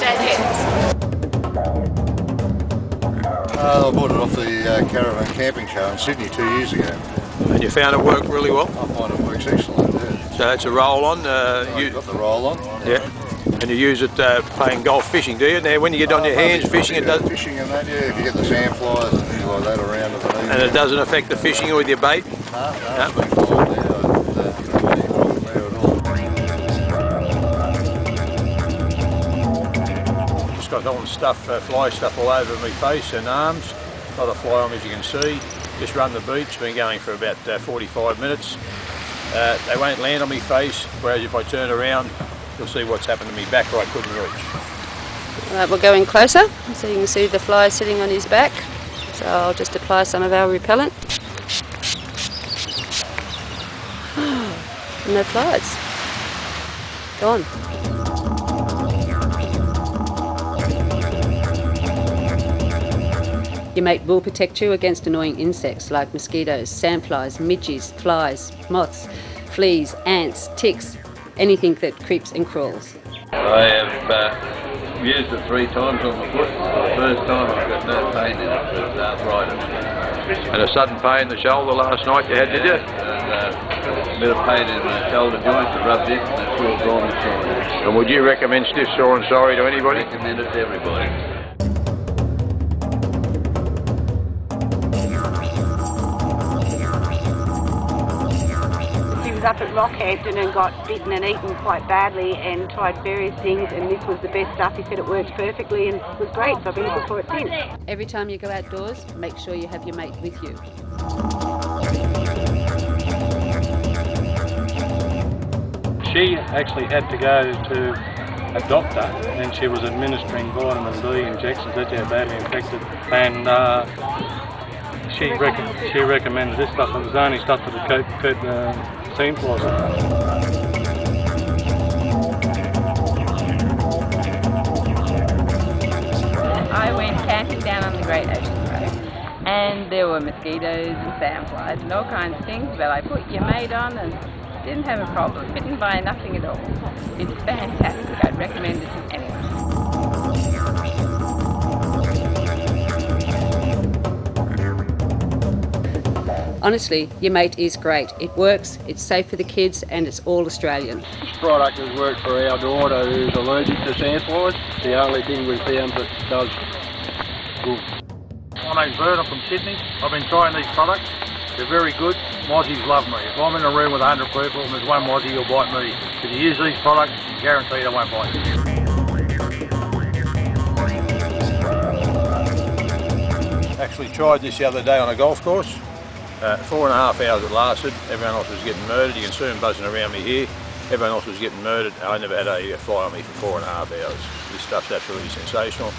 bad yet. I bought it off the Caravan Camping Show in Sydney 2 years ago. And you found it worked really well? I find it works excellent, yeah. So it's a roll-on? You got the roll-on. Yeah. And you use it playing golf fishing, do you? Now when you get on your hands fishing, it does... Fishing and that, yeah, if you get the sand flies and things like that around it. And it doesn't affect the fishing with your bait? No, it's been fine, yeah. Just got all the stuff, fly stuff all over my face and arms. A lot of fly on me, as you can see. Just run the beat, it's been going for about 45 minutes. They won't land on my face, whereas if I turn around, you'll see what's happened to me back where I couldn't reach. Right, we'll go in closer so you can see the fly sitting on his back. So I'll just apply some of our repellent. And no flies. Gone. Your mate will protect you against annoying insects like mosquitoes, sandflies, midges, flies, moths, fleas, ants, ticks, anything that creeps and crawls. I have used it 3 times on the foot. The first time I got no pain in it, it was arthritis. And a sudden pain in the shoulder last night you had, did you? And a bit of pain in the shoulder joint, I rubbed it and it's all gone and sorry. And would you recommend stiff, sore and sorry to anybody? I recommend it to everybody. Up at Rockhampton and got bitten and eaten quite badly and tried various things, and this was the best stuff. He said it worked perfectly and was great, so I've been looking for it since. Every time you go outdoors, make sure you have your mate with you. She actually had to go to a doctor and she was administering vitamin D injections. That's how badly infected, and she recommended this stuff. It was only stuff that would keep seam flies. I went camping down on the Great Ocean Road and there were mosquitoes and sandflies and all kinds of things, but I put your mate on and didn't have a problem, bitten by nothing at all. It's fantastic. I'd recommend it to anyone. Honestly, your mate is great. It works, it's safe for the kids, and it's all Australian. This product has worked for our daughter who's allergic to sandflies. The only thing we found that does good. My name's Bert, I'm from Sydney. I've been trying these products. They're very good. Mozzies love me. If I'm in a room with 100 people and there's one Mozzie, he'll bite me. If you use these products, I guarantee they won't bite you. Actually tried this the other day on a golf course. 4.5 hours it lasted. Everyone else was getting murdered. You can see them buzzing around me here. Everyone else was getting murdered. I never had a fly on me for 4.5 hours. This stuff's absolutely sensational.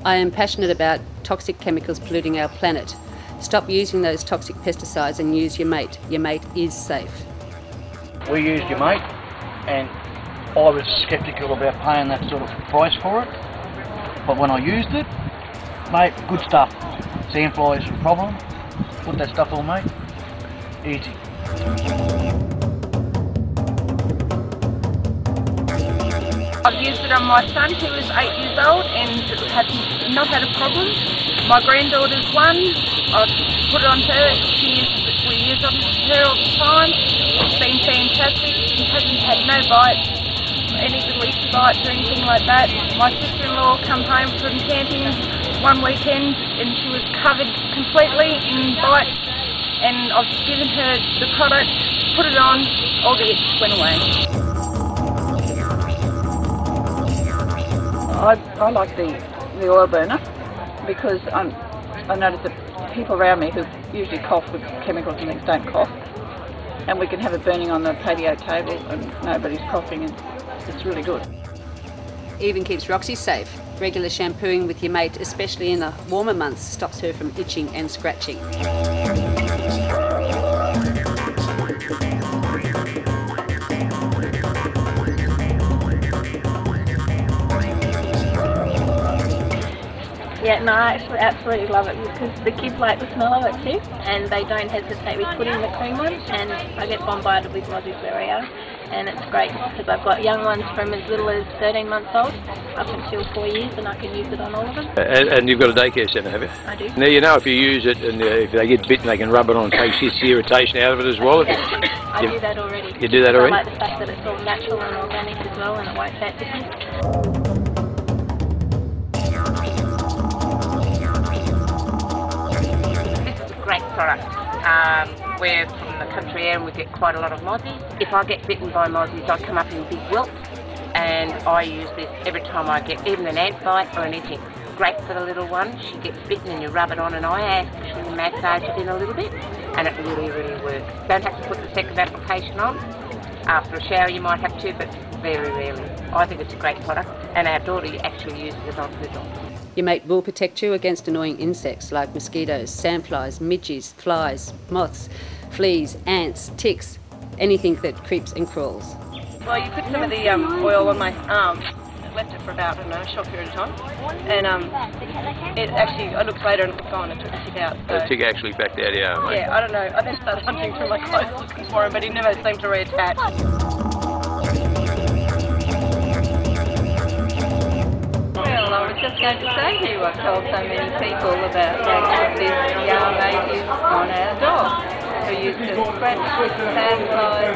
I am passionate about toxic chemicals polluting our planet. Stop using those toxic pesticides and use your mate. Your mate is safe. We used your mate and I was sceptical about paying that sort of price for it. But when I used it, mate, good stuff. Sandflies, problem. Put that stuff on, mate. Easy. I've used it on my son who is 8 years old and has not had a problem. My granddaughter's 1. I've put it on her. We use it on her all the time. It's been fantastic. She hasn't had no bites, any leaky bites or anything like that. My sister-in-law come home from camping one weekend and she was covered completely in bites, and I've given her the product, put it on, all the itch went away. I like the oil burner because I notice that people around me who usually cough with chemicals and things don't cough, and we can have it burning on the patio table and nobody's coughing, and it's really good. Even keeps Roxy safe. Regular shampooing with your mate, especially in the warmer months, stops her from itching and scratching. Yeah, no, I actually absolutely love it because the kids like the smell of it too, and they don't hesitate with putting the cream on, and I get bombarded with mozzies where I am. and it's great because I've got young ones from as little as 13 months old up until 4 years, and I can use it on all of them. And you've got a daycare centre, have you? I do. Now you know if you use it and if they get bitten, they can rub it on and take the irritation out of it as well. I do that already. You do that already? I like the fact that it's all natural and organic as well, and it won't fat you. This is a great product. We're from the country area and we get quite a lot of mozzies. If I get bitten by mozzies, I come up in big welts, and I use this every time I get even an ant bite or anything. Great for the little one. She gets bitten and you rub it on, and I actually massage it in a little bit, and it really, really works. Don't have to put the second application on. After a shower you might have to, but very rarely. I think it's a great product, and our daughter actually uses it on her dog. Your mate will protect you against annoying insects like mosquitoes, sandflies, midges, flies, moths, fleas, ants, ticks, anything that creeps and crawls. Well, you put some of the oil on my arm, left it for about, I don't know, a short period of time, and it actually, I looked later and it was gone. It took the tick out. So. The tick actually backed out of your arm, mate? Yeah, I don't know. I then started hunting through my clothes looking for him, but he never seemed to reattach. Well, I was just going to say to you, I've told so many people about this yarn they use on our dog. We used to scratch with sandflies,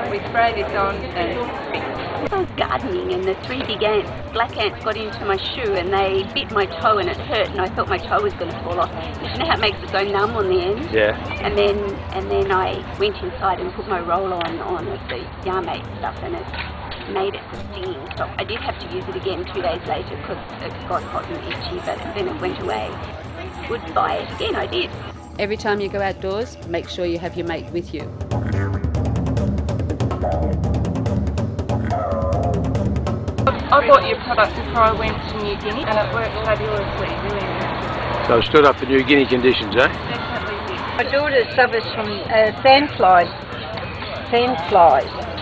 we spray this on and it's fixed. I was gardening and the 3 big ants, black ants, got into my shoe and they bit my toe and it hurt, and I thought my toe was going to fall off. You know how it makes it go numb on the end? Yeah. And then I went inside and put my roll on with the Yarmate stuff, and it made it stinging stop. I did have to use it again 2 days later because it got hot and itchy, but then it went away. Would buy it again, I did. Every time you go outdoors, make sure you have your mate with you. I bought your product before I went to New Guinea, and it worked fabulously, really. So it stood up to New Guinea conditions, eh? Definitely did. My daughter suffers from sandflies,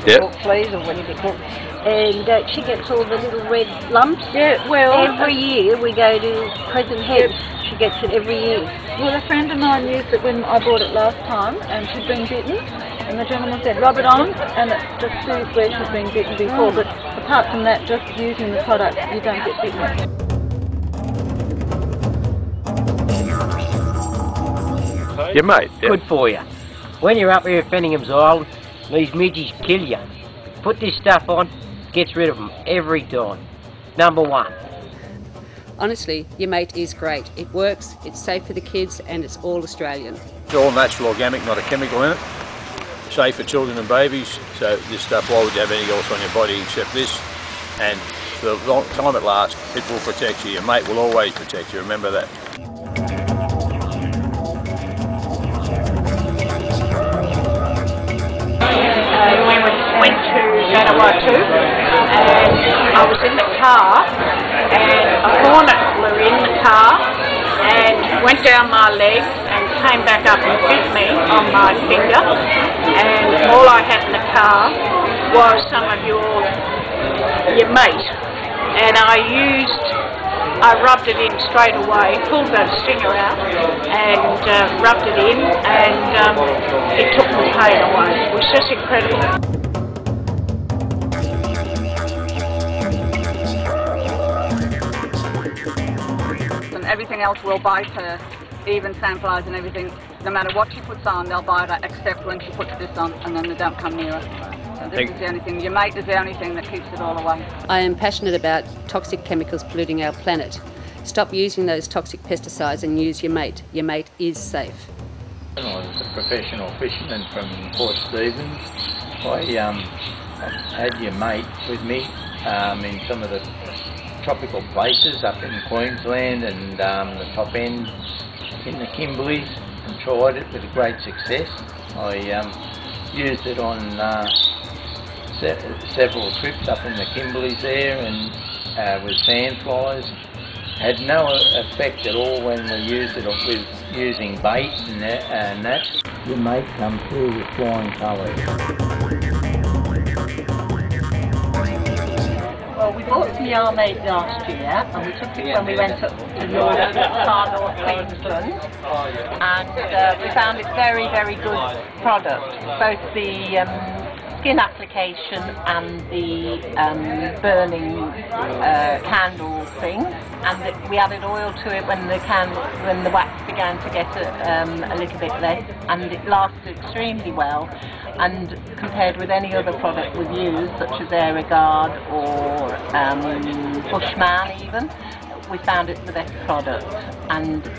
Yep. or fleas or whatever you call it, and she gets all the little red lumps. Yeah, well, every year we go to Crescent Head. She gets it every year. Well, a friend of mine used it when I bought it last time, and she'd been bitten, and the gentleman said rub it on, and it just soothes where she'd been bitten before, but apart from that, just using the product, you don't get bitten. Your mate, yeah. Good for you. When you're up here at Fenningham's Island, these midges kill you. Put this stuff on, gets rid of them every time. Number 1. Honestly, your mate is great. It works, it's safe for the kids, and it's all Australian. It's all natural, organic, not a chemical in it. Safe for children and babies. So this stuff, why would you have anything else on your body except this? And for the long time it lasts, it will protect you. Your mate will always protect you, remember that. We went to Vanuatu, and I was in the car, and a hornet flew in the car and went down my leg and came back up and bit me on my finger, and all I had in the car was some of your mate, and I rubbed it in straight away, pulled the stinger out and rubbed it in, and it took the pain away. It was just incredible. And everything else will bite her, even sandflies and everything. No matter what she puts on, they'll bite her, except when she puts this on, and then they don't come near her. So this is the only thing. Your mate is the only thing that keeps it all away. I am passionate about toxic chemicals polluting our planet. Stop using those toxic pesticides and use your mate. Your mate is safe. I was a professional fisherman from Port Stephens. I had your mate with me in some of the tropical places up in Queensland and the top end in the Kimberleys, and tried it with great success. I used it on several trips up in the Kimberleys there, and with sandflies. Had no effect at all when we used it with using bait and that. Your mate come through with flying colours. Well, we bought some Yarmate last year, and we took it when we went up to far north Queensland, and we found it very, very good product. Both the skin application and the burning candle thing, and we added oil to it when the wax began to get a little bit less, and it lasted extremely well. And compared with any other product we've used, such as Aerogard or Bushman even, we found it the best product, and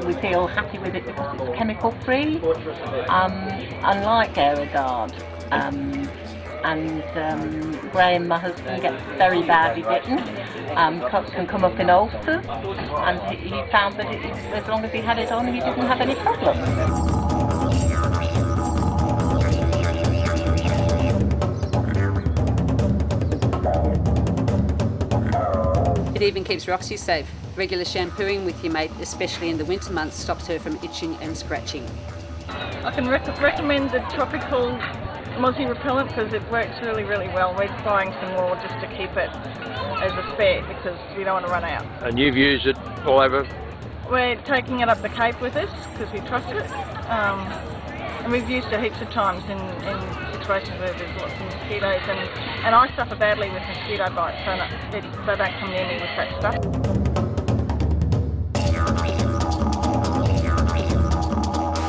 we feel happy with it because it's chemical free, unlike Aerogard. Graham, my husband, gets very badly bitten, cuts can come up in ulcers, and he found that as long as he had it on, he didn't have any problems. It even keeps Roxy safe. Regular shampooing with your mate, especially in the winter months, stops her from itching and scratching. I can recommend the tropical Mozzie repellent because it works really, really well. We're buying some more just to keep it as a spare because we don't want to run out. And you've used it all over? We're taking it up the Cape with us because we trust it. And we've used it heaps of times in situations where there's lots of mosquitoes, and I suffer badly with mosquito bites, so they don't come near me with that stuff.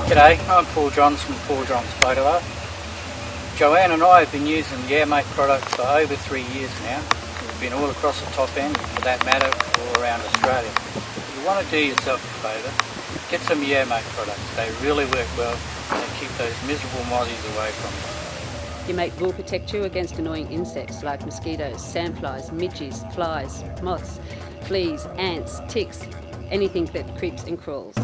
G'day, I'm Paul Johns from Paul Johns Photo Art. Joanne and I have been using the Airmate product for over 3 years now. We've been all across the top end, for that matter, all around Australia. If you want to do yourself a favour, get some Airmate products. They really work well. They keep those miserable mozzies away from you. Your mate will protect you against annoying insects like mosquitoes, sandflies, midges, flies, moths, fleas, ants, ticks, anything that creeps and crawls.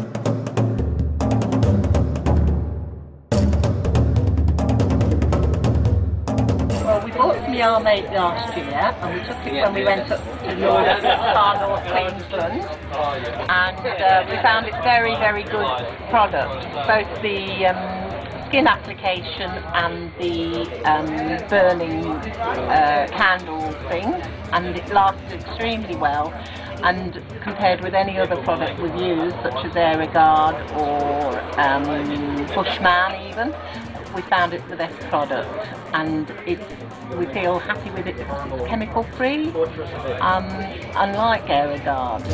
Well, we bought some Airmate last year, and we took it when we went up to far north Queensland, and we found it very, very good product. Both the skin application and the burning candle thing, and it lasted extremely well. And compared with any other product we've used, such as Aerogard or Bushman even, we found it the best product, and we feel happy with it because it's chemical free, unlike Aerogard.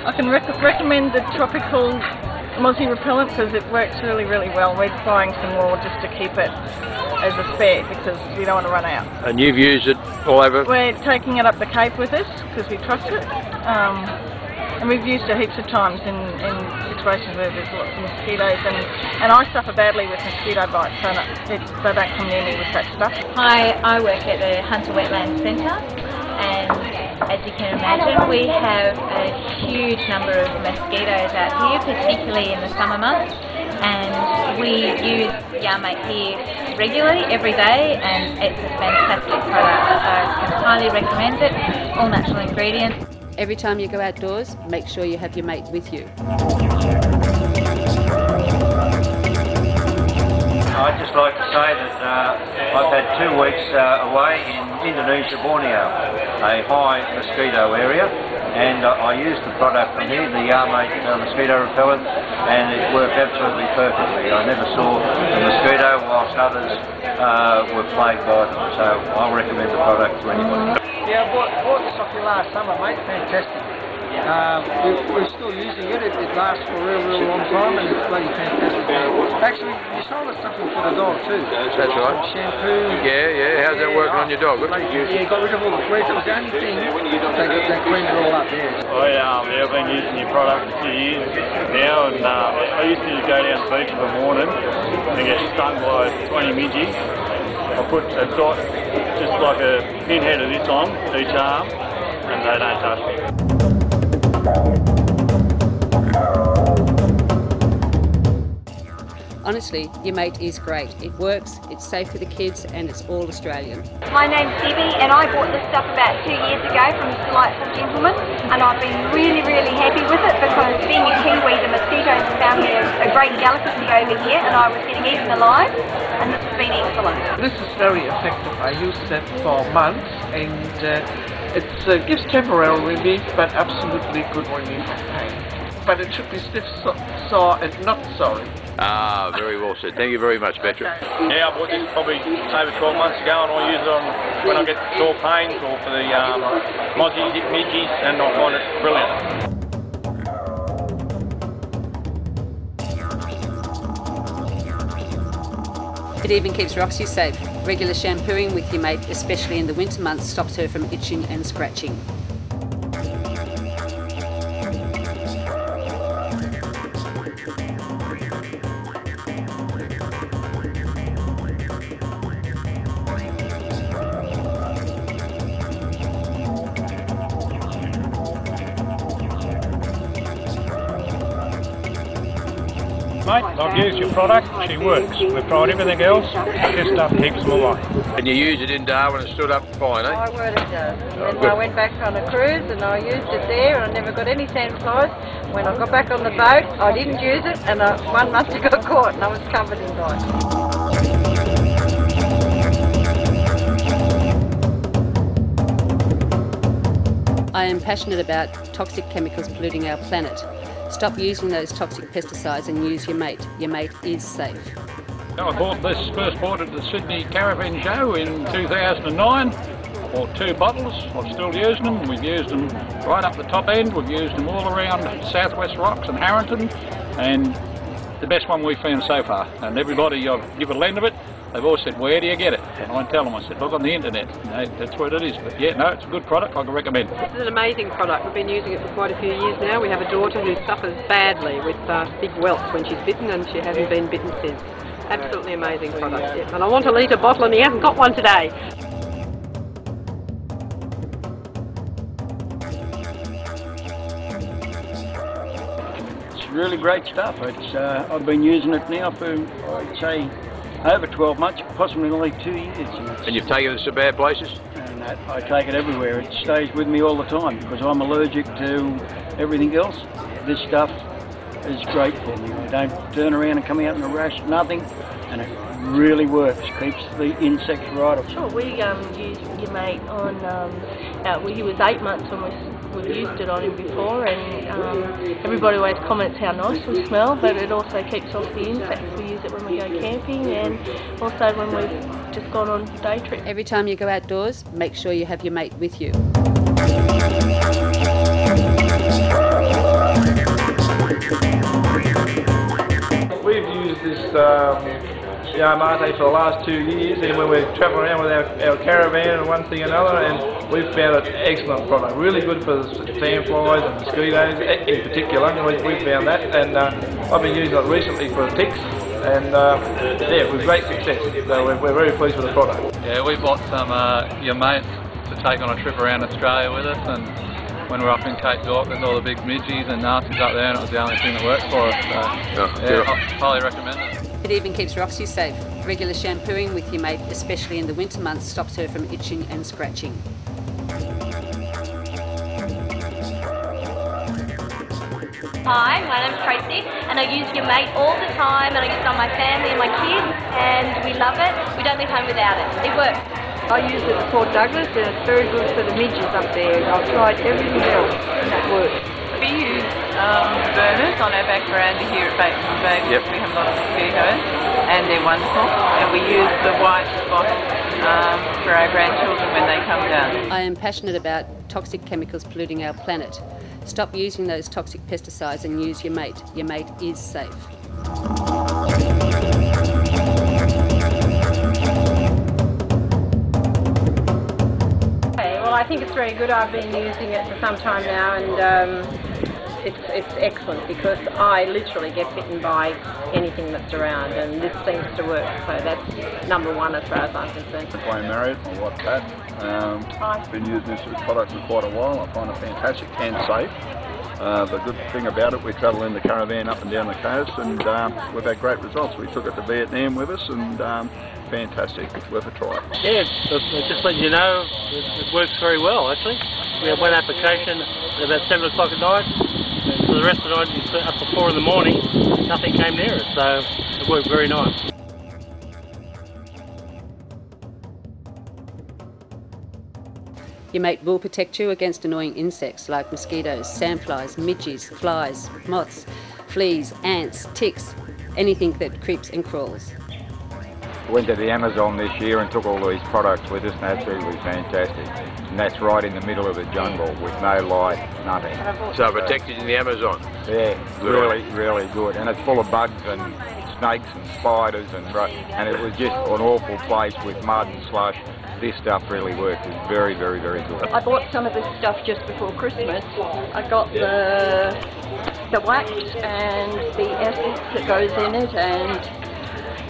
I can recommend the tropical Mozzie repellent because it works really, really well. We're buying some more just to keep it as a spare because we don't want to run out. And you've used it all over? We're taking it up the Cape with us because we trust it. And we've used it heaps of times in situations where there's lots of mosquitoes, and I suffer badly with mosquito bites, so they don't come near me with that stuff. Hi, I work at the Hunter Wetland Centre, and as you can imagine, we have a huge number of mosquitoes out here, particularly in the summer months, and we use Airmate here regularly, every day, and it's a fantastic product, so I can highly recommend it. All natural ingredients. Every time you go outdoors, make sure you have your mate with you. I'd just like to say that I've had 2 weeks away in Indonesia, Borneo, a high mosquito area, and I used the product from here, the Airmate mosquito repellent, and it worked absolutely perfectly. I never saw a mosquito whilst others were plagued by them, so I'll recommend the product to anybody. Yeah, I bought this off you last summer, mate. Fantastic. We're still using it. It lasts for a real, real long time, and it's bloody fantastic. Actually, you sold us something for the dog too. That's right. Shampoo. Yeah. How's that working on your dog? Yeah, got rid of all the fleas. It was the only thing they cleaned it all up. I've been using your product a few years now, and I used to go down the beach in the morning and get stung by 20 midges. I put a dot, just like a pinhead of this on each arm, and they don't touch me. Honestly, your mate is great. It works, it's safe for the kids, and it's all Australian. My name's Debbie, and I bought this stuff about 2 years ago from this delightful gentleman, and I've been really, really happy with it because being a Kiwi, the mosquitoes have found me a great delicacy over here, and I was getting eaten alive, and this has been excellent. This is very effective. I used that for months, and It gives temporary relief, but absolutely good relief of pain. But it should be stiff, sore, and not sorry. Ah, very well said. Thank you very much, Patrick. Yeah, I bought this probably over 12 months ago, and I use it on when I get sore pains or for the mozzies, midgies, and I find it brilliant. It even keeps Roxy safe. Regular shampooing with your mate, especially in the winter months, stops her from itching and scratching. Mate, I've used your product, she works. We've tried everything else, this stuff keeps them alive. And you used it in Darwin and it stood up fine, eh? My word, it does. And then I went back on a cruise and I used it there and I never got any sandflies. When I got back on the boat, I didn't use it and one must have got caught and I was covered in lice. I am passionate about toxic chemicals polluting our planet. Stop using those toxic pesticides and use your mate. Your mate is safe. I first bought it at the Sydney Caravan Show in 2009. I bought 2 bottles. I'm still using them. We've used them right up the top end. We've used them all around Southwest Rocks and Harrington. And the best one we've found so far. And everybody I've given a lend of it, they've all said, where do you get it? And I tell them, I said, look on the internet. That's where it is. But yeah, no, it's a good product. I can recommend it. This is an amazing product. We've been using it for quite a few years now. We have a daughter who suffers badly with big welts when she's bitten, and she hasn't been bitten since. Absolutely amazing product. Yeah. And I want a litre bottle and he hasn't got one today. It's really great stuff. I've been using it now for, I'd say, over 12 months, possibly only 2 years. And you've taken it to bad places? And I take it everywhere. It stays with me all the time because I'm allergic to everything else. This stuff is great for me. I don't turn around and come out in a rash, nothing, and it really works. Keeps the insects right off. Sure, we used your mate on, he was 8 months when we've used it on him before, and everybody always comments how nice we smell, but it also keeps off the insects. We use it when we go camping and also when we've just gone on day trips. Every time you go outdoors, make sure you have your mate with you. We've used this mate for the last 2 years, and when we're travelling around with our caravan and one thing and another, and we've found it an excellent product. Really good for sandflies and mosquitoes in particular, and we've found that. And I've been using it recently for ticks, and yeah, with great success. So we're very pleased with the product. Yeah, we bought some your mate to take on a trip around Australia with us, and when we're up in Cape York, there's all the big midgies and nasties up there, and it was the only thing that worked for us. So, yeah, I highly recommend it. It even keeps Roxy safe. Regular shampooing with your mate, especially in the winter months, stops her from itching and scratching. Hi, my name's Tracy, and I use your mate all the time, and I use it on my family and my kids, and we love it. We don't leave home without it. It works. I use it at Port Douglas and it's very good for the midges up there. I've tried everything else and that works. We use burners on our back veranda here at Bateman's Bay because we have a lot of mosquitoes and they're wonderful. And we use the white spot for our grandchildren when they come down. I am passionate about toxic chemicals polluting our planet. Stop using those toxic pesticides and use your mate. Your mate is safe. Well, I think it's very good. I've been using it for some time now, and it's excellent because I literally get bitten by anything that's around, and this seems to work. So that's number one as far as I'm concerned. I'm married, my wife Pat. I've been using this product for quite a while. I find it fantastic and safe. The good thing about it, we travel in the caravan up and down the coast, and we've had great results. We took it to Vietnam with us, and fantastic. It's worth a try. Yeah, just letting you know, it works very well actually. We had one application at about 7 o'clock at night, and for the rest of the night, up to 4 in the morning, nothing came near it, so it worked very nice. Your mate will protect you against annoying insects like mosquitoes, sandflies, midges, flies, moths, fleas, ants, ticks, anything that creeps and crawls. Went to the Amazon this year and took all these products with us, and that's absolutely fantastic. And that's right in the middle of the jungle with no light, nothing. So protected in the Amazon? Yeah, really, really good. And it's full of bugs and snakes and spiders, and it was just an awful place with mud and slush. This stuff really works. It's very, very, very good. I bought some of this stuff just before Christmas. I got the wax and the essence that goes in it, and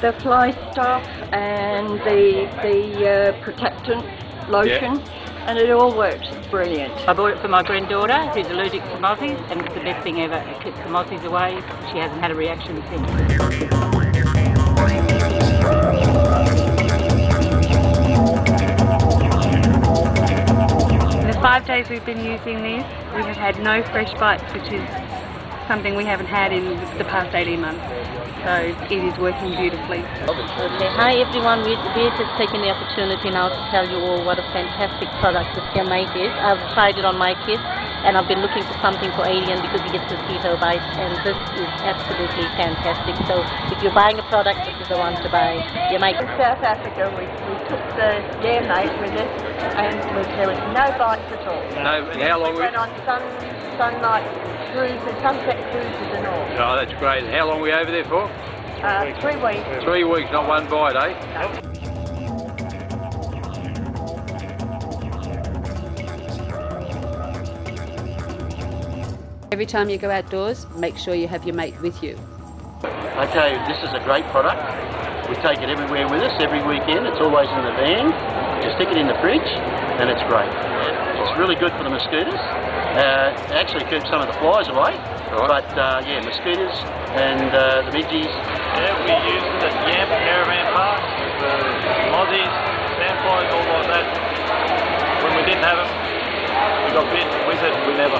the fly stuff, and the protectant lotion, and it all works brilliant. I bought it for my granddaughter who's allergic to mozzies, and it's the best thing ever. It keeps the mozzies away. She hasn't had a reaction since. In the 5 days we've been using this, we have had no fresh bites, which is something we haven't had in the past 18 months. So it is working beautifully. Okay, hi everyone, we're just taking the opportunity now to tell you all what a fantastic product this Your Mate is. I've tried it on my kids, and I've been looking for something for Alien because he gets mosquito bites, and this is absolutely fantastic. So if you're buying a product, this is the one to buy. Your Mate. In South Africa, we took the Your Mate with us, and there was no bites at all. No, and how long? We went on sunlight cruises, sunset cruises and all. Oh, that's great. How long were we over there for? 3 weeks. 3 weeks, not one bite, eh? Every time you go outdoors, make sure you have your mate with you. Okay, this is a great product. We take it everywhere with us, every weekend. It's always in the van. You stick it in the fridge, and it's great. It's really good for the mosquitoes. It actually keeps some of the flies away. Right. But yeah, mosquitoes and the midges. Yeah, we use it at Yamp Caravan Park, the mozzies, sandflies, all like that. When we didn't have them, we got bit with it, we never.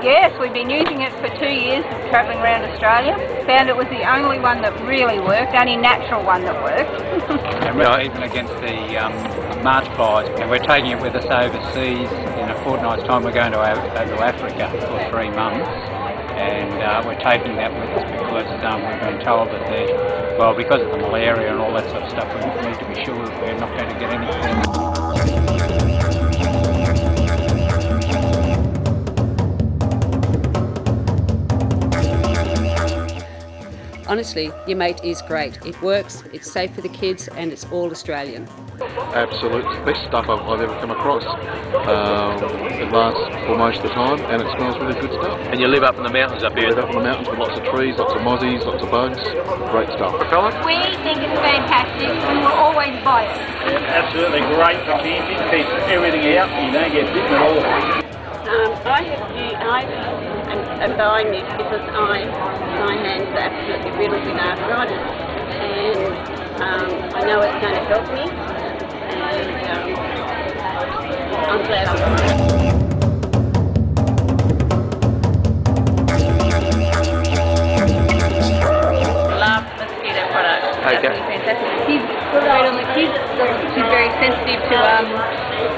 Yes, we've been using it for 2 years, travelling around Australia. Found it was the only one that really worked, only natural one that worked. And we're even against the March flies, and we're taking it with us overseas. In a fortnight's time we're going to Africa for 3 months, and we're taking that with us because we've been told that because of the malaria and all that sort of stuff, we need to be sure that we're not going to get anything. Honestly, Your Mate is great. It works, it's safe for the kids, and it's all Australian. Absolute best stuff I've ever come across. It lasts for most of the time, and it smells really good stuff. And you live up in the mountains up here? Live up in the mountains with lots of trees, lots of mozzies, lots of bugs. Great stuff. Repellant? We think it's fantastic, and we'll always buy it. Yeah, absolutely great for camping. Keeps everything out, you don't get bitten at all. I'm buying this because my hands are absolutely riddled with arthritis, and I know it's going to help me, and I'm glad I'm Love mosquito products. Okay. Absolutely fantastic. She's great on the kids. She's very sensitive to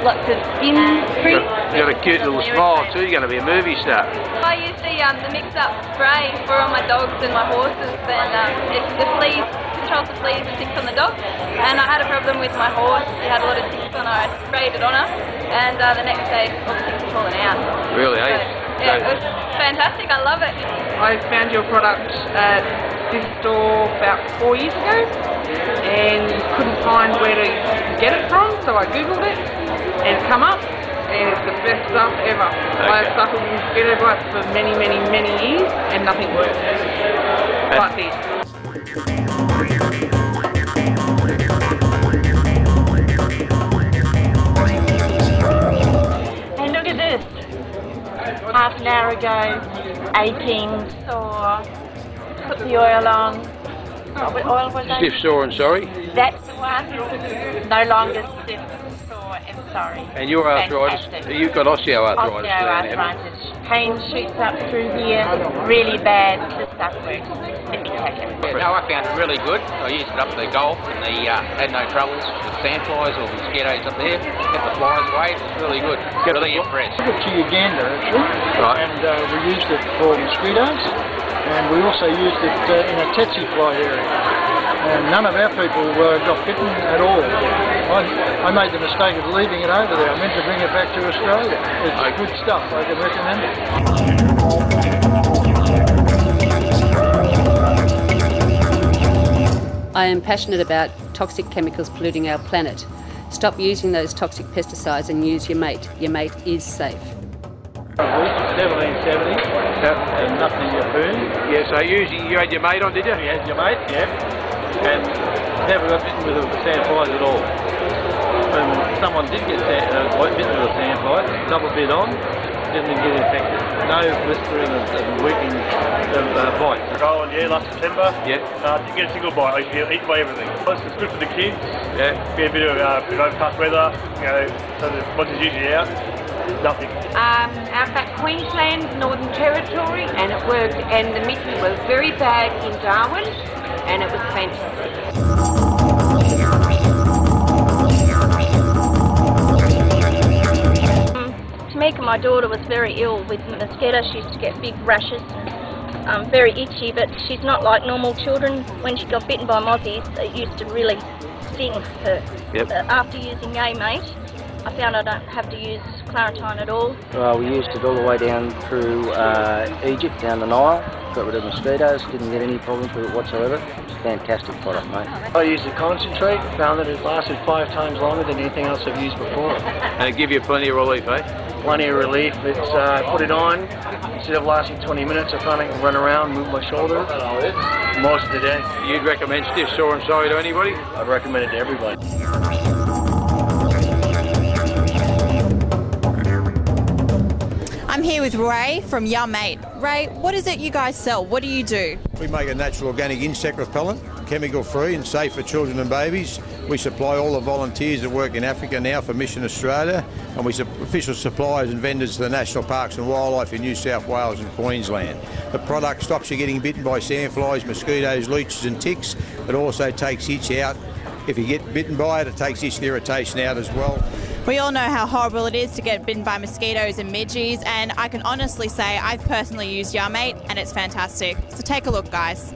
lots of skin treats. You've got a cute little smile too. You're going to be a movie star. I use the mix-up spray for all my dogs and my horses, and the fleas, controls the fleas and ticks on the dog. And I had a problem with my horse. She had a lot of ticks on her. I sprayed it on her, and the next day all the ticks were falling out. Really, eh? Yeah, it was fantastic. I love it. I found your product at this store about 4 years ago and couldn't find where to get it from, so I googled it and it's come up, and it's the best stuff ever. I have suffered with mosquito bites for many, many, many years and nothing works like this. Hey, look at this. Half an hour ago, aching, sore, put the oil on. What oil was that? Stiff, sore and sorry. That's the one. No longer stiff, sore and sorry. And your arthritis, you've got osteoarthritis. Osteoarthritis. Pain shoots up through here, really bad. This stuff works. It's okay chemical. No, I found it really good. I used it up at the golf and had no troubles with sandflies or mosquitoes up there. Kept the flies away. It was really good. Really impressed. I took it to Uganda actually, and we used it for mosquitoes, and we also used it in a tsetse fly area. And none of our people got bitten at all. I made the mistake of leaving it over there. I meant to bring it back to Australia. It's good stuff. I can recommend it. I am passionate about toxic chemicals polluting our planet. Stop using those toxic pesticides and use your mate. Your mate is safe. 1770, and nothing in your boom. Yeah, so you had your mate on, did you? You had your mate, yeah. And never got bitten with the sandflies at all. When someone did get bitten with a sandfly, double bit on, didn't get infected. No blistering and weakening of bites. Roland, yeah, last September. Yeah. Didn't get a single bite. I used to eat by everything. It's good for the kids. Yeah. Get a bit of overcast weather, so the once it's usually out, nothing. Outback Queensland, Northern Territory, and it worked. And the Mickey was very bad in Darwin, and it was fantastic. Tamika, my daughter, was very ill with mosquitoes. She used to get big rashes, very itchy, but she's not like normal children. When she got bitten by mozzies, it used to really sting her. Yep. After using A-Mate, I found I don't have to use Claritine at all. Well, we used it all the way down through Egypt, down the Nile. Got rid of mosquitoes, didn't get any problems with it whatsoever. It's a fantastic product, mate. I used the concentrate, found that it lasted 5 times longer than anything else I've used before. And it give you plenty of relief, eh? Plenty of relief. It's put it on, instead of lasting 20 minutes, I found I can run around, move my shoulders most of the day. You'd recommend stiff, sore and sorry to anybody? I'd recommend it to everybody. I'm here with Ray from Your Mate. Ray, what is it you guys sell? What do you do? We make a natural organic insect repellent, chemical free and safe for children and babies. We supply all the volunteers that work in Africa now for Mission Australia, and we're official suppliers and vendors to the National Parks and Wildlife in New South Wales and Queensland. The product stops you getting bitten by sandflies, mosquitoes, leeches and ticks. It also takes itch out. If you get bitten by it, it takes itch and irritation out as well. We all know how horrible it is to get bitten by mosquitoes and midges, and I can honestly say I've personally used Your Mate and it's fantastic. So take a look, guys.